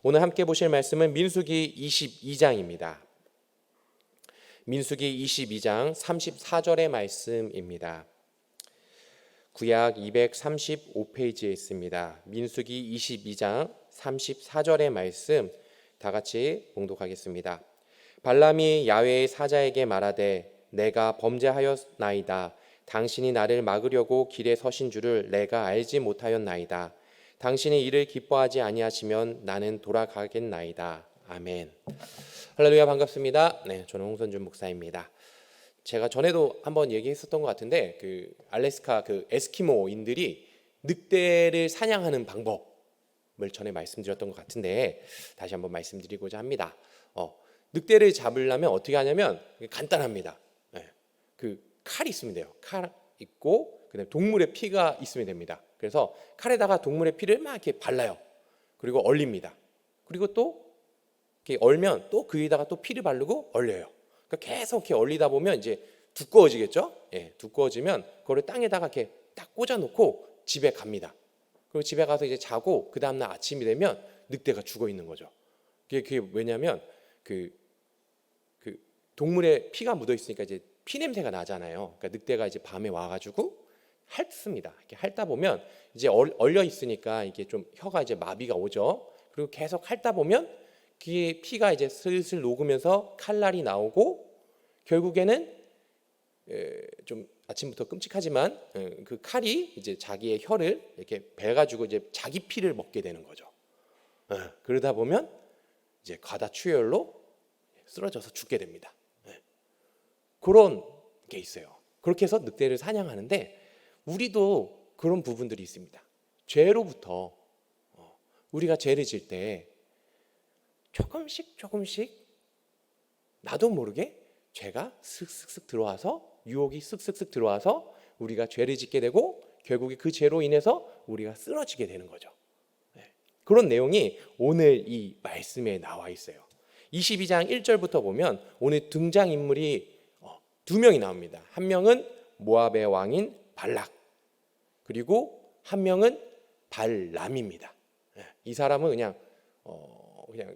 오늘 함께 보실 말씀은 민수기 22장입니다. 민수기 22장 34절의 말씀입니다. 구약 235페이지에 있습니다. 민수기 22장 34절의 말씀 다 같이 봉독하겠습니다. 발람이 야훼의 사자에게 말하되 내가 범죄하였나이다. 당신이 나를 막으려고 길에 서신 줄을 내가 알지 못하였나이다. 당신이 이를 기뻐하지 아니하시면 나는 돌아가겠나이다. 아멘. 할렐루야, 반갑습니다. 네, 저는 홍선준 목사입니다. 제가 전에도 한번 얘기했었던 것 같은데 그 알래스카 그 에스키모인들이 늑대를 사냥하는 방법을 전에 말씀드렸던 것 같은데 다시 한번 말씀드리고자 합니다. 늑대를 잡으려면 어떻게 하냐면 간단합니다. 네, 그 칼이 있으면 돼요. 칼 있고 그다음에 동물의 피가 있으면 됩니다. 그래서 칼에다가 동물의 피를 막 이렇게 발라요. 그리고 얼립니다. 그리고 또 이렇게 얼면 또 그 위에다가 또 피를 바르고 얼려요. 그러니까 계속 이렇게 얼리다 보면 이제 두꺼워지겠죠? 예, 두꺼워지면 그거를 땅에다가 이렇게 딱 꽂아놓고 집에 갑니다. 그리고 집에 가서 이제 자고 그 다음날 아침이 되면 늑대가 죽어 있는 거죠. 그게 왜냐면 그 동물의 피가 묻어 있으니까 이제 피 냄새가 나잖아요. 그러니까 늑대가 이제 밤에 와가지고 핥습니다. 이렇게 핥다 보면 이제 얼려 있으니까 이게 좀 혀가 이제 마비가 오죠. 그리고 계속 핥다 보면 귀에 피가 이제 슬슬 녹으면서 칼날이 나오고 결국에는 좀 아침부터 끔찍하지만 그 칼이 이제 자기의 혀를 이렇게 베가지고 이제 자기 피를 먹게 되는 거죠. 그러다 보면 이제 과다출혈로 쓰러져서 죽게 됩니다. 그런 게 있어요. 그렇게 해서 늑대를 사냥하는데 우리도 그런 부분들이 있습니다. 죄로부터 우리가 죄를 질 때 조금씩 나도 모르게 죄가 슥슥슥 들어와서 유혹이 슥슥슥 들어와서 우리가 죄를 짓게 되고 결국에 그 죄로 인해서 우리가 쓰러지게 되는 거죠. 그런 내용이 오늘 이 말씀에 나와 있어요. 22장 1절부터 보면 오늘 등장인물이 두 명이 나옵니다. 한 명은 모압의 왕인 발락, 그리고 한 명은 발람입니다. 이 사람은 그냥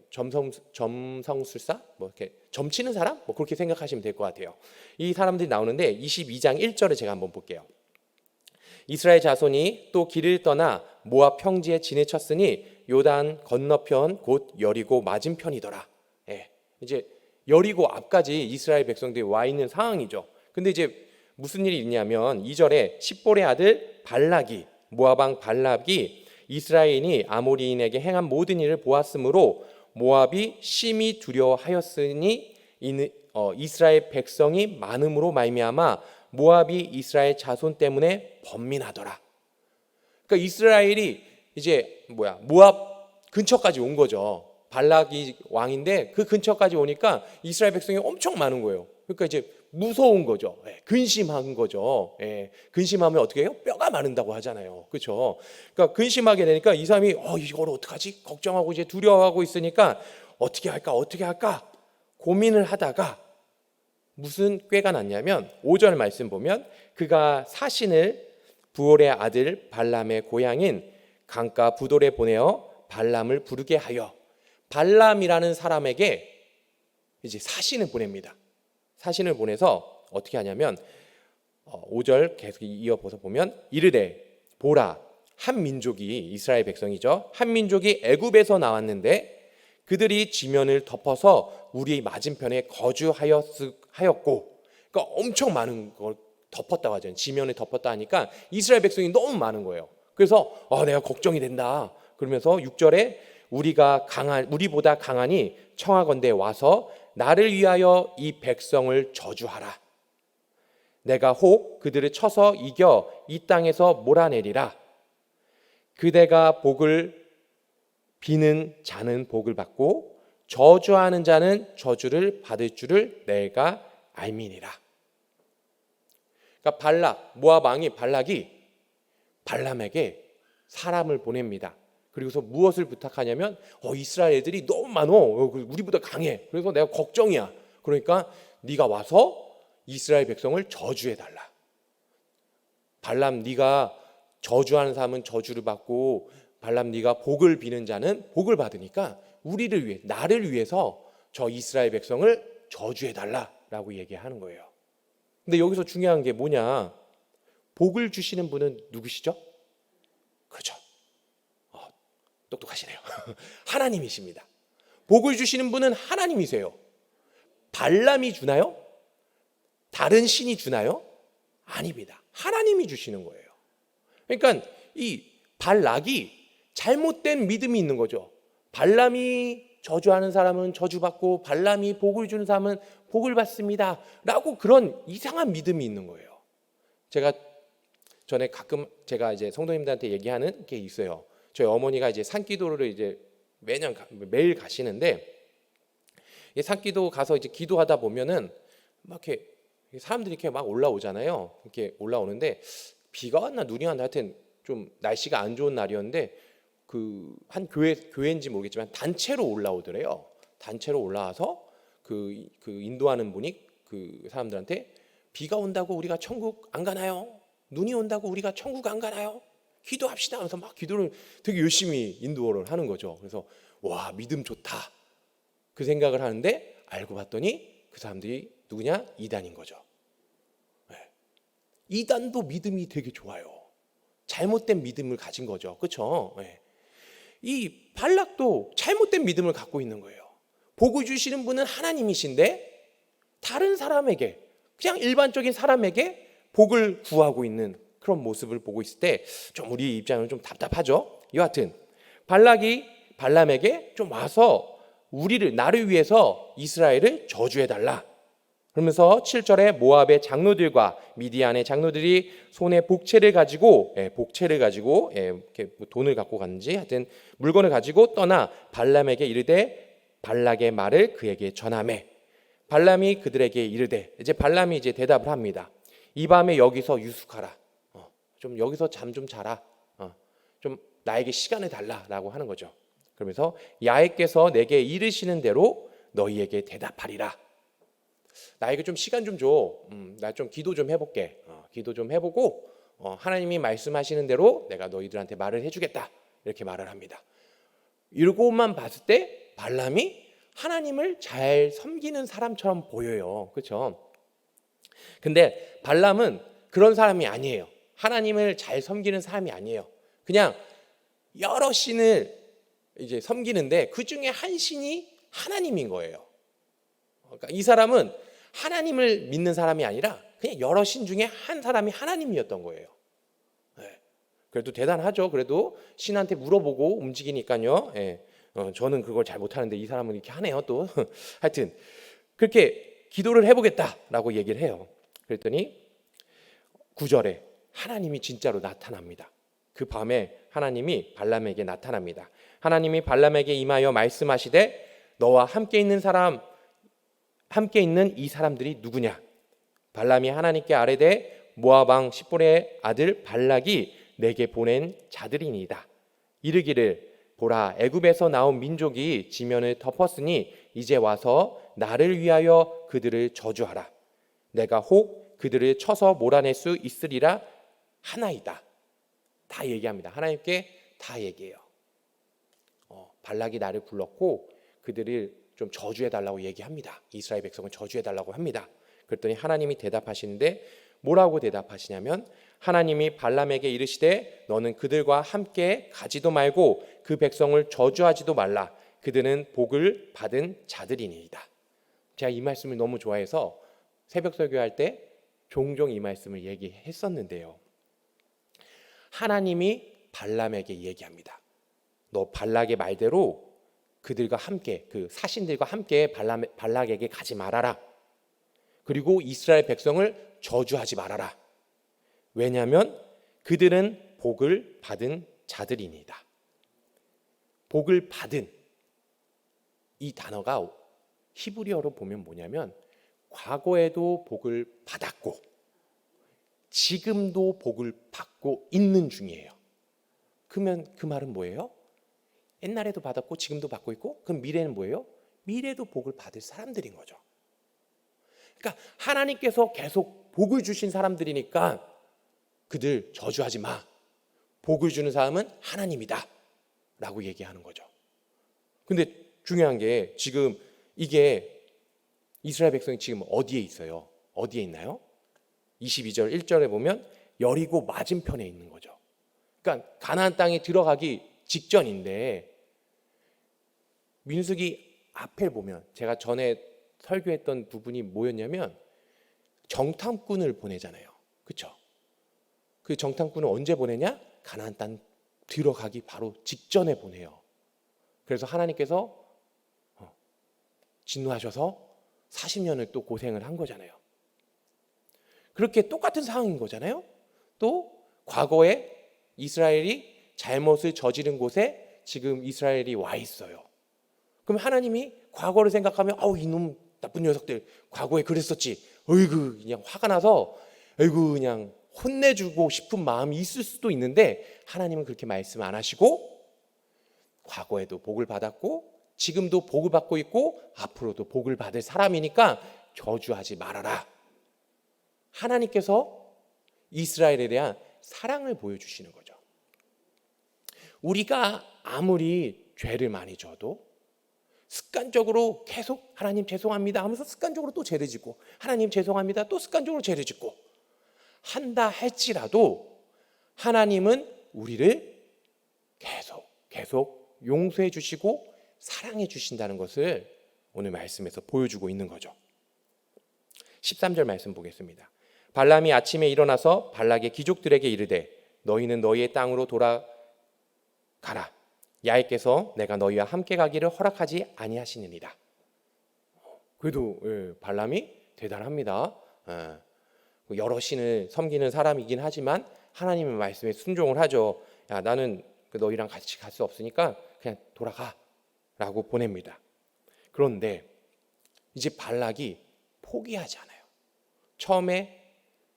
점성술사, 뭐 이렇게 점치는 사람, 뭐 그렇게 생각하시면 될 것 같아요. 이 사람들이 나오는데 22장 1절을 제가 한번 볼게요. 이스라엘 자손이 또 길을 떠나 모압 평지에 진을 쳤으니 요단 건너편 곧 여리고 맞은편이더라. 이제 여리고 앞까지 이스라엘 백성들이 와 있는 상황이죠. 근데 이제 무슨 일이 있냐면 2절에 십볼의 아들 발락이, 모압 왕 발락이 이스라엘인이 아모리인에게 행한 모든 일을 보았으므로 모압이 심히 두려워하였으니 이스라엘 백성이 많음으로 말미암아 모압이 이스라엘 자손 때문에 번민하더라. 그러니까 이스라엘이 이제 모압 근처까지 온 거죠. 발락이 왕인데 그 근처까지 오니까 이스라엘 백성이 엄청 많은 거예요. 그러니까 이제 무서운 거죠. 근심한 거죠. 근심하면 어떻게 해요? 뼈가 마른다고 하잖아요. 그렇죠? 그러니까 근심하게 되니까 이 사람이 이걸 어떡하지? 걱정하고 이제 두려워하고 있으니까 어떻게 할까? 고민을 하다가 무슨 꾀가 났냐면 5절 말씀 보면 그가 사신을 부올의 아들 발람의 고향인 강가 부돌에 보내어 발람을 부르게 하여 발람이라는 사람에게 이제 사신을 보냅니다. 사신을 보내서 어떻게 하냐면 5절 계속 이어서 보면 이르되 보라 한 민족이 이스라엘 백성이죠. 한 민족이 애굽에서 나왔는데 그들이 지면을 덮어서 우리 맞은편에 거주하였고, 그러니까 엄청 많은 걸 덮었다고 하죠. 지면을 덮었다 하니까 이스라엘 백성이 너무 많은 거예요. 그래서 내가 걱정이 된다. 그러면서 6절에 우리보다 강하니 청하건대 와서 나를 위하여 이 백성을 저주하라. 내가 혹 그들을 쳐서 이겨 이 땅에서 몰아내리라. 그대가 복을 비는 자는 복을 받고 저주하는 자는 저주를 받을 줄을 내가 알미니라. 그러니까 모압 왕이 발락이 발람에게 사람을 보냅니다. 그리고서 무엇을 부탁하냐면 이스라엘 애들이 너무 많어. 우리보다 강해. 그래서 내가 걱정이야. 그러니까 네가 와서 이스라엘 백성을 저주해달라. 발람 네가 저주하는 사람은 저주를 받고 발람 네가 복을 비는 자는 복을 받으니까 우리를 위해, 나를 위해서 저 이스라엘 백성을 저주해달라라고 얘기하는 거예요. 근데 여기서 중요한 게 뭐냐? 복을 주시는 분은 누구시죠? 그렇죠. 똑똑하시네요. 하나님이십니다. 복을 주시는 분은 하나님이세요. 발람이 주나요? 다른 신이 주나요? 아닙니다. 하나님이 주시는 거예요. 그러니까 이 발락이 잘못된 믿음이 있는 거죠. 발람이 저주하는 사람은 저주받고 발람이 복을 주는 사람은 복을 받습니다 라고 그런 이상한 믿음이 있는 거예요. 제가 전에 가끔 제가 이제 성도님들한테 얘기하는 게 있어요. 저희 어머니가 이제 산기도를 이제 매일 가시는데, 산기도 가서 이제 기도하다 보면은 막 이렇게 사람들이 이렇게 막 올라오잖아요. 이렇게 올라오는데 비가 왔나 눈이 왔나 하여튼 좀 날씨가 안 좋은 날이었는데 그 한 교회인지 모르겠지만 단체로 올라오더래요. 단체로 올라와서 그 인도하는 분이 그 사람들한테 비가 온다고 우리가 천국 안 가나요? 눈이 온다고 우리가 천국 안 가나요? 기도합시다 하면서 막 기도를 되게 열심히 인도를 하는 거죠. 그래서 와, 믿음 좋다 그 생각을 하는데 알고 봤더니 그 사람들이 누구냐? 이단인 거죠. 네. 이단도 믿음이 되게 좋아요. 잘못된 믿음을 가진 거죠. 그렇죠? 네. 이 발락도 잘못된 믿음을 갖고 있는 거예요. 복을 주시는 분은 하나님이신데 다른 사람에게, 그냥 일반적인 사람에게 복을 구하고 있는 그런 모습을 보고 있을 때 좀 우리 입장은 좀 답답하죠. 여하튼 발락이 발람에게 좀 와서 나를 위해서 이스라엘을 저주해달라 그러면서 7절에 모압의 장로들과 미디안의 장로들이 손에 복채를 가지고 이렇게 돈을 갖고 갔는지 하여튼 물건을 가지고 떠나 발람에게 이르되 발락의 말을 그에게 전하매 발람이 그들에게 이르되, 이제 발람이 이제 대답을 합니다. 이 밤에 여기서 유숙하라. 좀 여기서 잠 좀 자라. 좀 나에게 시간을 달라라고 하는 거죠. 그러면서 야훼께서 내게 이르시는 대로 너희에게 대답하리라. 나에게 좀 시간 좀 줘. 나 좀 기도 좀 해볼게. 기도 좀 해보고 하나님이 말씀하시는 대로 내가 너희들한테 말을 해주겠다. 이렇게 말을 합니다. 이러고만 봤을 때 발람이 하나님을 잘 섬기는 사람처럼 보여요. 그렇죠? 근데 발람은 그런 사람이 아니에요. 하나님을 잘 섬기는 사람이 아니에요. 그냥 여러 신을 이제 섬기는데 그 중에 한 신이 하나님인 거예요. 그러니까 이 사람은 하나님을 믿는 사람이 아니라 그냥 여러 신 중에 한 사람이 하나님이었던 거예요. 네. 그래도 대단하죠. 그래도 신한테 물어보고 움직이니까요. 네. 저는 그걸 잘 못하는데 이 사람은 이렇게 하네요. 또 하여튼 그렇게 기도를 해보겠다라고 얘기를 해요. 그랬더니 9절에 하나님이 진짜로 나타납니다. 그 밤에 하나님이 발람에게 나타납니다. 하나님이 발람에게 임하여 말씀하시되 너와 함께 있는 이 사람들이 누구냐? 발람이 하나님께 아뢰되 모압 왕 십볼의 아들 발락이 내게 보낸 자들이니이다. 이르기를 보라, 애굽에서 나온 민족이 지면을 덮었으니 이제 와서 나를 위하여 그들을 저주하라. 내가 혹 그들을 쳐서 몰아낼 수 있으리라 하나이다. 다 얘기합니다. 하나님께 다 얘기해요. 발락이 나를 불렀고 그들을 좀 저주해달라고 얘기합니다. 이스라엘 백성을 저주해달라고 합니다. 그랬더니 하나님이 대답하시는데 뭐라고 대답하시냐면 하나님이 발람에게 이르시되 너는 그들과 함께 가지도 말고 그 백성을 저주하지도 말라. 그들은 복을 받은 자들이니이다. 제가 이 말씀을 너무 좋아해서 새벽 설교할 때 종종 이 말씀을 얘기했었는데요. 하나님이 발람에게 얘기합니다. 너 발락의 말대로 그들과 함께 그 사신들과 함께 발락에게 가지 말아라. 그리고 이스라엘 백성을 저주하지 말아라. 왜냐하면 그들은 복을 받은 자들이니이다. 복을 받은 이 단어가 히브리어로 보면 뭐냐면 과거에도 복을 받았고 지금도 복을 받고 있는 중이에요. 그러면 그 말은 뭐예요? 옛날에도 받았고 지금도 받고 있고 그럼 미래는 뭐예요? 미래도 복을 받을 사람들인 거죠. 그러니까 하나님께서 계속 복을 주신 사람들이니까 그들 저주하지 마. 복을 주는 사람은 하나님이다 라고 얘기하는 거죠. 근데 중요한 게 지금 이게 이스라엘 백성이 지금 어디에 있어요? 어디에 있나요? 22절 1절에 보면 여리고 맞은편에 있는 거죠. 그러니까 가나안 땅에 들어가기 직전인데, 민수기 앞에 보면 제가 전에 설교했던 부분이 뭐였냐면 정탐꾼을 보내잖아요. 그렇죠? 그 정탐꾼을 언제 보내냐? 가나안 땅 들어가기 바로 직전에 보내요. 그래서 하나님께서 진노하셔서 40년을 또 고생을 한 거잖아요. 그렇게 똑같은 상황인 거잖아요. 또 과거에 이스라엘이 잘못을 저지른 곳에 지금 이스라엘이 와 있어요. 그럼 하나님이 과거를 생각하면 이놈 나쁜 녀석들 과거에 그랬었지. 어이구 그냥 화가 나서 어이구 그냥 혼내주고 싶은 마음이 있을 수도 있는데, 하나님은 그렇게 말씀 안 하시고 과거에도 복을 받았고 지금도 복을 받고 있고 앞으로도 복을 받을 사람이니까 저주하지 말아라. 하나님께서 이스라엘에 대한 사랑을 보여주시는 거죠. 우리가 아무리 죄를 많이 져도 습관적으로 계속 하나님 죄송합니다 하면서 습관적으로 또 죄를 짓고, 하나님 죄송합니다 또 습관적으로 죄를 짓고 한다 할지라도 하나님은 우리를 계속 용서해 주시고 사랑해 주신다는 것을 오늘 말씀에서 보여주고 있는 거죠. 13절 말씀 보겠습니다. 발람이 아침에 일어나서 발락의 귀족들에게 이르되 너희는 너희의 땅으로 돌아가라. 야훼께서 내가 너희와 함께 가기를 허락하지 아니하시느니라. 그래도 발람이 대단합니다. 여러 신을 섬기는 사람이긴 하지만 하나님의 말씀에 순종을 하죠. 야, 나는 너희랑 같이 갈 수 없으니까 그냥 돌아가 라고 보냅니다. 그런데 이제 발락이 포기하지 않아요. 처음에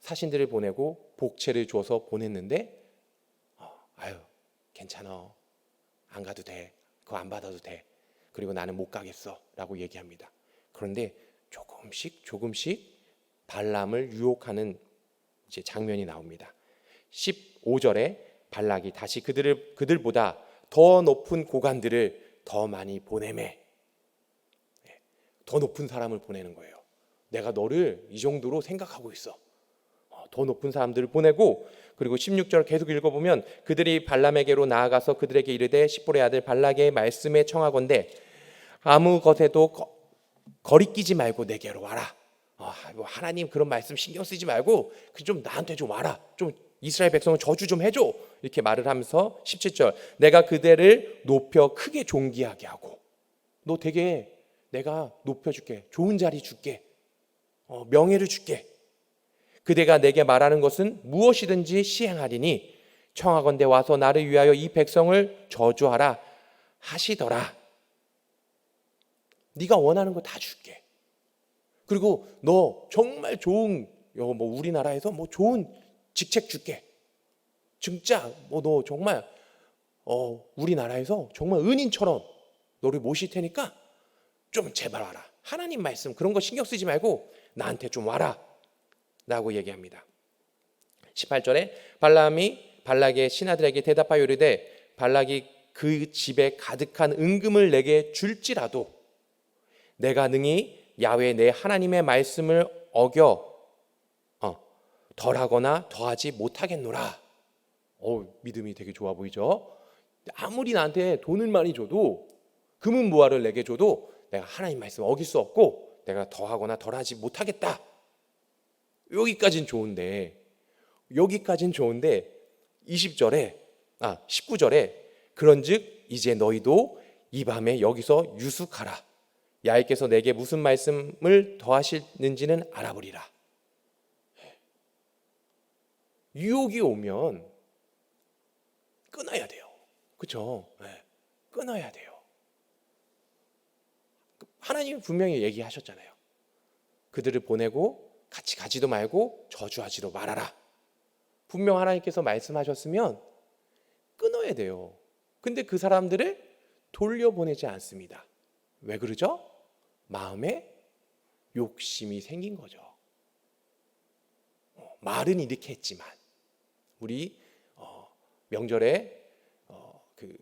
사신들을 보내고 복채를 줘서 보냈는데 괜찮아, 안 가도 돼, 그거 안 받아도 돼, 그리고 나는 못 가겠어 라고 얘기합니다. 그런데 조금씩 발람을 유혹하는 이제 장면이 나옵니다. 15절에 발락이 다시 그들보다 더 높은 고관들을 더 많이 보내매. 더 높은 사람을 보내는 거예요. 내가 너를 이 정도로 생각하고 있어. 더 높은 사람들을 보내고, 그리고 16절 계속 읽어보면 그들이 발람에게로 나아가서 그들에게 이르되 십볼의 아들 발락의 말씀에 청하건대 아무 것에도 거리끼지 말고 내게로 와라. 하나님 그런 말씀 신경 쓰지 말고 좀 나한테 좀 와라. 좀 이스라엘 백성을 저주 좀 해줘. 이렇게 말을 하면서 17절 내가 그대를 높여 크게 존귀하게 하고, 너 되게 내가 높여줄게. 좋은 자리 줄게. 명예를 줄게. 그대가 내게 말하는 것은 무엇이든지 시행하리니 청하건대 와서 나를 위하여 이 백성을 저주하라 하시더라. 네가 원하는 거 다 줄게. 그리고 너 정말 좋은 우리나라에서 좋은 직책 줄게. 진짜 너 정말 우리나라에서 정말 은인처럼 너를 모실 테니까 좀 제발 와라. 하나님 말씀 그런 거 신경 쓰지 말고 나한테 좀 와라 라고 얘기합니다. 18절에 발람이 발락의 신하들에게 대답하여 이르되 발락이 그 집에 가득한 은금을 내게 줄지라도 내가 능히 야훼 내 하나님의 말씀을 어겨 덜하거나 더하지 못하겠노라. 믿음이 되게 좋아 보이죠? 아무리 나한테 돈을 많이 줘도, 금은 무화를 내게 줘도 내가 하나님 말씀 어길 수 없고 내가 더하거나 덜하지 못하겠다. 여기까진 좋은데 19절에 그런즉 이제 너희도 이 밤에 여기서 유숙하라. 야훼께서 내게 무슨 말씀을 더하시는지는 알아보리라. 유혹이 오면 끊어야 돼요. 그렇죠? 끊어야 돼요. 하나님이 분명히 얘기하셨잖아요. 그들을 보내고 같이 가지도 말고 저주하지도 말아라. 분명 하나님께서 말씀하셨으면 끊어야 돼요. 근데 그 사람들을 돌려보내지 않습니다. 왜 그러죠? 마음에 욕심이 생긴 거죠. 말은 이렇게 했지만 우리 명절에 그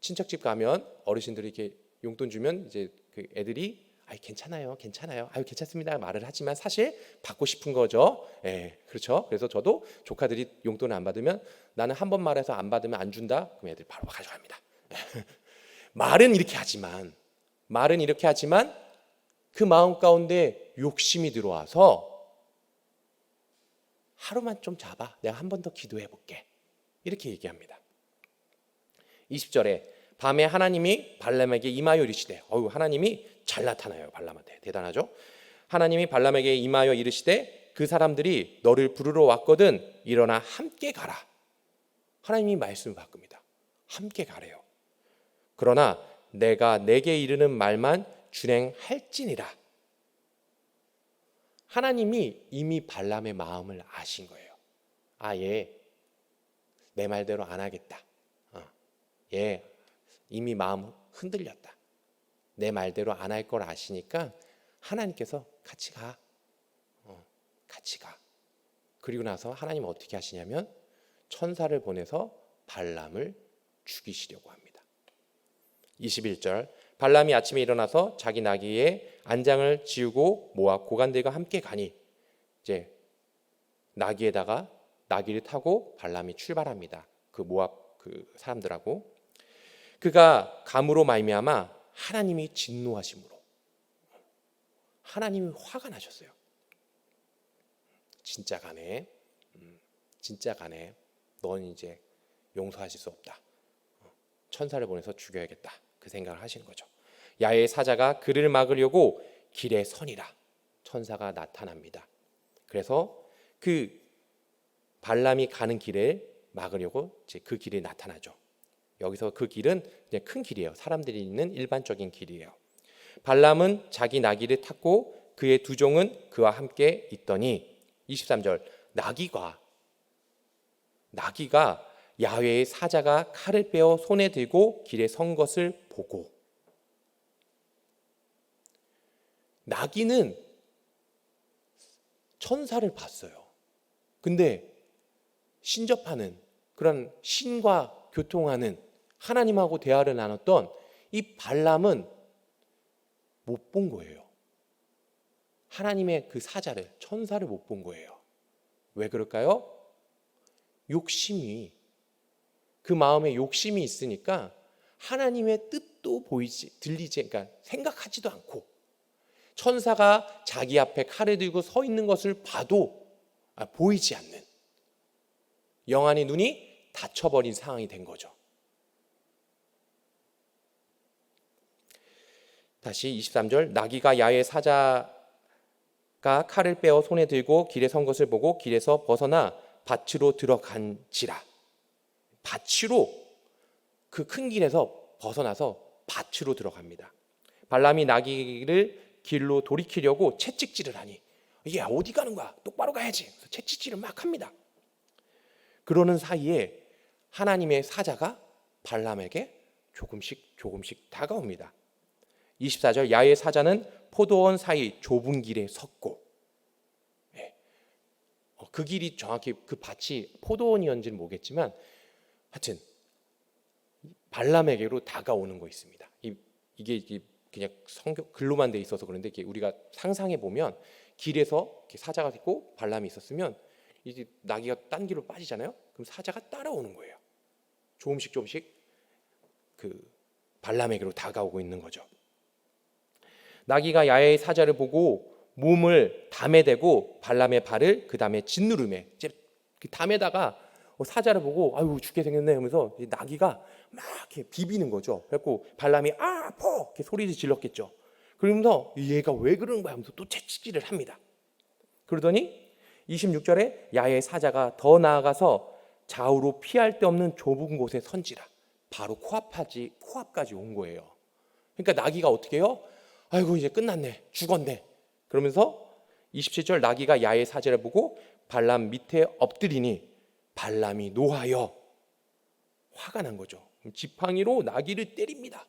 친척집 가면 어르신들이 이렇게 용돈 주면 이제 그 애들이 아이 괜찮아요, 괜찮아요, 아유 괜찮습니다 말을 하지만 사실 받고 싶은 거죠. 예, 그렇죠. 그래서 저도 조카들이 용돈을 안 받으면 나는 한 번 말해서 안 받으면 안 준다. 그럼 애들 바로 가져갑니다. 말은 이렇게 하지만 그 마음 가운데 욕심이 들어와서 하루만 좀 잡아. 내가 한 번 더 기도해 볼게. 이렇게 얘기합니다. 20절에 밤에 하나님이 발람에게 임하여 이르시되, 하나님이 잘 나타나요. 발람한테. 대단하죠? 하나님이 발람에게 임하여 이르시되 그 사람들이 너를 부르러 왔거든 일어나 함께 가라. 하나님이 말씀을 바꿉니다. 함께 가래요. 그러나 내가 내게 이르는 말만 준행할지니라. 하나님이 이미 발람의 마음을 아신 거예요. 얘 내 말대로 안 하겠다. 얘 이미 마음 흔들렸다. 내 말대로 안 할 걸 아시니까 하나님께서 같이 가. 같이 가. 그리고 나서 하나님은 어떻게 하시냐면 천사를 보내서 발람을 죽이시려고 합니다. 21절 발람이 아침에 일어나서 자기 나귀에 안장을 지우고 모압 고관들과 함께 가니 이제 나귀에다가 나귀를 타고 발람이 출발합니다. 그 모압 그 사람들하고 그가 감으로 말미암아 하나님이 진노하심으로 하나님이 화가 나셨어요. 진짜 가네. 진짜 가네. 넌 이제 용서하실 수 없다. 천사를 보내서 죽여야겠다. 그 생각을 하시는 거죠. 야훼의 사자가 그를 막으려고 길에 서니라. 천사가 나타납니다. 그래서 그 발람이 가는 길을 막으려고 이제 그 길에 나타나죠. 여기서 그 길은 그냥 큰 길이에요. 사람들이 있는 일반적인 길이에요. 발람은 자기 나귀를 탔고 그의 두 종은 그와 함께 있더니 23절 나귀가 야훼의 사자가 칼을 빼어 손에 들고 길에 선 것을 보고 나귀는 천사를 봤어요. 근데 신접하는 그런 신과 교통하는 하나님하고 대화를 나눴던 이 발람은 못 본 거예요. 하나님의 그 사자를 천사를 못 본 거예요. 왜 그럴까요? 욕심이 그 마음에 욕심이 있으니까 하나님의 뜻도 들리지 그러니까 생각하지도 않고 천사가 자기 앞에 칼을 들고 서 있는 것을 봐도 보이지 않는 영안의 눈이 닫혀버린 상황이 된 거죠. 다시 23절 나귀가 야훼의 사자가 칼을 빼어 손에 들고 길에 선 것을 보고 길에서 벗어나 밭으로 들어간지라. 밭으로 그 큰 길에서 벗어나서 밭으로 들어갑니다. 발람이 나귀를 길로 돌이키려고 채찍질을 하니 이게 어디 가는 거야? 똑바로 가야지. 그래서 채찍질을 막 합니다. 그러는 사이에 하나님의 사자가 발람에게 조금씩 다가옵니다. 24절 야훼의 사자는 포도원 사이 좁은 길에 섰고 그 길이 정확히 그 밭이 포도원이었는지는 모르겠지만 하여튼 발람에게로 다가오는 거 있습니다. 이게 그냥 성경 글로만 돼 있어서 그런데 우리가 상상해 보면 길에서 사자가 있고 발람이 있었으면 이제 나귀가 딴 길로 빠지잖아요. 그럼 사자가 따라오는 거예요. 조금씩 그 발람에게로 다가오고 있는 거죠. 나귀가 야훼의 사자를 보고 몸을 담에 대고 발람의 발을 그 다음에 짓누르매 이제 그 담에다가 사자를 보고 아유 죽게 생겼네 하면서 나귀가 막 이렇게 비비는 거죠. 그래갖고 발람이 아파 이렇게 소리를 질렀겠죠. 그러면서 얘가 왜 그러는 거야 하면서 또 채찍질을 합니다. 그러더니 26절에 야훼의 사자가 더 나아가서 좌우로 피할 데 없는 좁은 곳에 선지라. 바로 코앞까지 온 거예요. 그러니까 나귀가 어떻게 해요? 아이고 이제 끝났네 죽었네. 그러면서 27절 나귀가 야훼의 사자를 보고 발람 밑에 엎드리니 발람이 노하여 화가 난 거죠. 지팡이로 나귀를 때립니다.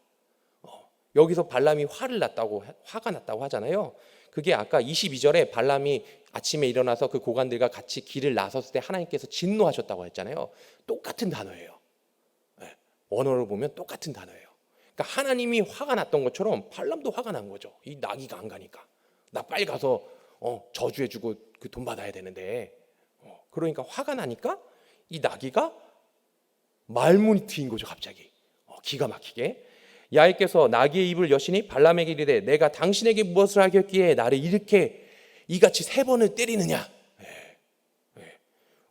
여기서 발람이 화가 났다고 하잖아요. 그게 아까 22절에 발람이 아침에 일어나서 그 고관들과 같이 길을 나섰을 때 하나님께서 진노하셨다고 했잖아요. 똑같은 단어예요. 언어를 보면 똑같은 단어예요. 그러니까 하나님이 화가 났던 것처럼 발람도 화가 난 거죠. 이 나귀가 안 가니까. 나 빨리 가서 저주해주고 그 돈 받아야 되는데. 그러니까 화가 나니까 이 나귀가 말문이 트인 거죠, 갑자기. 기가 막히게. 야훼께서 나귀의 입을 여시니 발람에게 이르되 내가 당신에게 무엇을 하겠기에 나를 이렇게 이같이 3번을 때리느냐.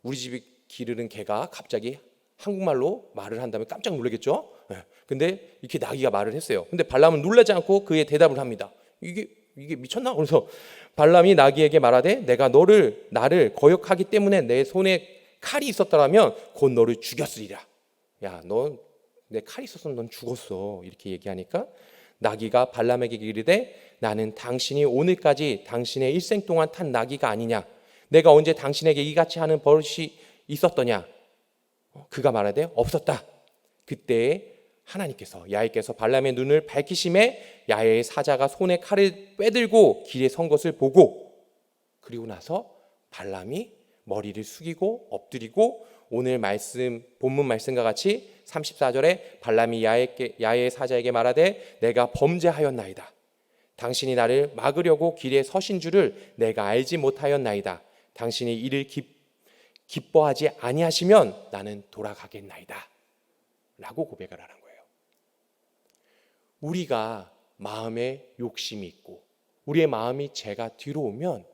우리 집이 기르는 개가 갑자기 한국말로 말을 한다면 깜짝 놀라겠죠. 근데 이렇게 나귀가 말을 했어요. 근데 발람은 놀라지 않고 그의 대답을 합니다. 이게 미쳤나? 그래서 발람이 나귀에게 말하되 내가 나를 거역하기 때문에 내 손에 칼이 있었더라면 곧 너를 죽였으리라. 야, 너 내 칼이 있었으면 넌 죽었어. 이렇게 얘기하니까 나귀가 발람에게 이르되 나는 당신이 오늘까지 당신의 일생 동안 탄 나귀가 아니냐. 내가 언제 당신에게 이같이 하는 버릇이 있었더냐. 그가 말하되 없었다. 그때 하나님께서 야훼께서 발람의 눈을 밝히심에 야훼의 사자가 손에 칼을 빼들고 길에 선 것을 보고, 그리고 나서 발람이 머리를 숙이고 엎드리고 오늘 본문 말씀과 같이 34절에 발람이 야훼의 사자에게 말하되 내가 범죄하였나이다. 당신이 나를 막으려고 길에 서신 줄을 내가 알지 못하였나이다. 당신이 이를 기뻐하지 아니하시면 나는 돌아가겠나이다. 라고 고백을 하는 거예요. 우리가 마음에 욕심이 있고 우리의 마음이 죄가 들어오면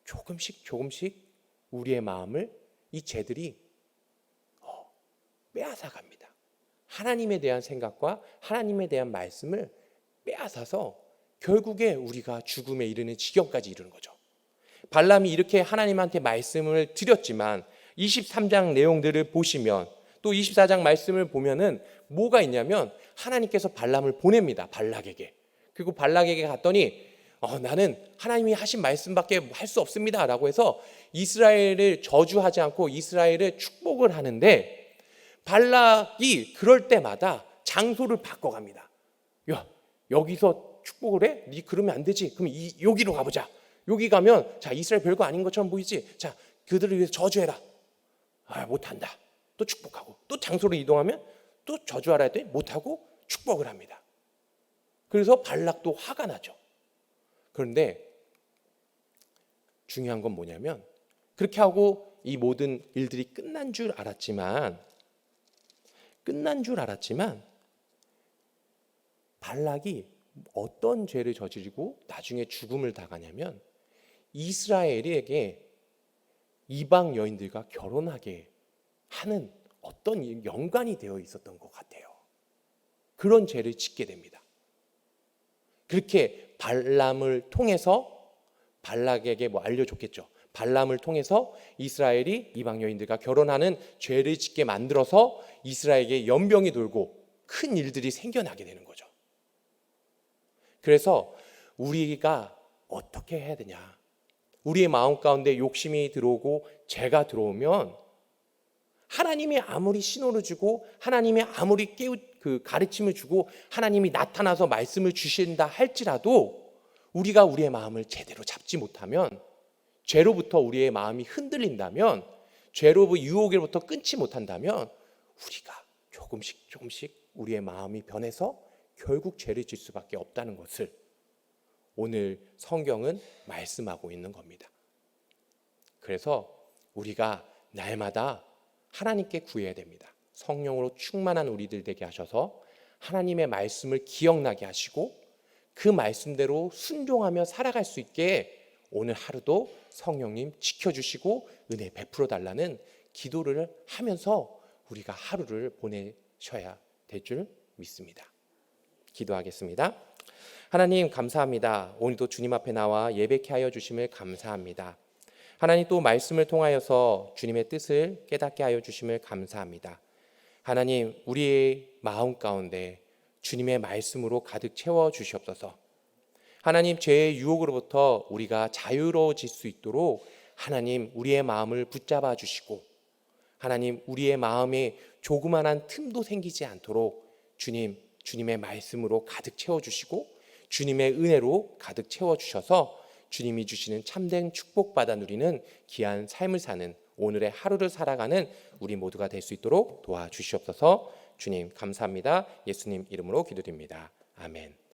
조금씩 우리의 마음을 이 죄들이 빼앗아 갑니다. 하나님에 대한 생각과 하나님에 대한 말씀을 빼앗아서 결국에 우리가 죽음에 이르는 지경까지 이르는 거죠. 발람이 이렇게 하나님한테 말씀을 드렸지만 23장 내용들을 보시면 또 24장 말씀을 보면은 뭐가 있냐면 하나님께서 발람을 보냅니다. 발락에게. 그리고 발락에게 갔더니 나는 하나님이 하신 말씀밖에 할 수 없습니다 라고 해서 이스라엘을 저주하지 않고 이스라엘을 축복을 하는데, 발락이 그럴 때마다 장소를 바꿔갑니다. 야, 여기서 축복을 해? 네 그러면 안 되지. 그럼 여기로 가보자. 여기 가면 자 이스라엘 별거 아닌 것처럼 보이지. 자 그들을 위해서 저주해라. 못한다. 또 축복하고 또 장소를 이동하면 또 저주하라 했더니 못하고 축복을 합니다. 그래서 발락도 화가 나죠. 그런데 중요한 건 뭐냐면 그렇게 하고 이 모든 일들이 끝난 줄 알았지만 발락이 어떤 죄를 저지르고 나중에 죽음을 당하냐면 이스라엘에게 이방 여인들과 결혼하게 하는 어떤 연관이 되어 있었던 것 같아요. 그런 죄를 짓게 됩니다. 그렇게 발람을 통해서 발락에게 알려줬겠죠. 발람을 통해서 이스라엘이 이방 여인들과 결혼하는 죄를 짓게 만들어서 이스라엘에게 연병이 돌고 큰 일들이 생겨나게 되는 거죠. 그래서 우리가 어떻게 해야 되냐? 우리의 마음 가운데 욕심이 들어오고 죄가 들어오면 하나님이 아무리 신호를 주고 하나님이 아무리 가르침을 주고 하나님이 나타나서 말씀을 주신다 할지라도 우리가 우리의 마음을 제대로 잡지 못하면, 죄로부터 우리의 마음이 흔들린다면, 죄로 유혹으로부터 끊지 못한다면 우리가 조금씩 우리의 마음이 변해서 결국 죄를 질 수밖에 없다는 것을 오늘 성경은 말씀하고 있는 겁니다. 그래서 우리가 날마다 하나님께 구해야 됩니다. 성령으로 충만한 우리들 되게 하셔서 하나님의 말씀을 기억나게 하시고 그 말씀대로 순종하며 살아갈 수 있게 오늘 하루도 성령님 지켜주시고 은혜 베풀어 달라는 기도를 하면서 우리가 하루를 보내셔야 될 줄 믿습니다. 기도하겠습니다. 하나님 감사합니다. 오늘도 주님 앞에 나와 예배케 하여 주심을 감사합니다. 하나님 또 말씀을 통하여서 주님의 뜻을 깨닫게 하여 주심을 감사합니다. 하나님 우리의 마음 가운데 주님의 말씀으로 가득 채워 주시옵소서. 하나님 죄의 유혹으로부터 우리가 자유로워질 수 있도록 하나님 우리의 마음을 붙잡아 주시고 하나님 우리의 마음에 조그만한 틈도 생기지 않도록 주님의 말씀으로 가득 채워주시고 주님의 은혜로 가득 채워주셔서 주님이 주시는 참된 축복받아 누리는 귀한 삶을 사는 오늘의 하루를 살아가는 우리 모두가 될 수 있도록 도와주시옵소서. 주님 감사합니다. 예수님 이름으로 기도드립니다. 아멘.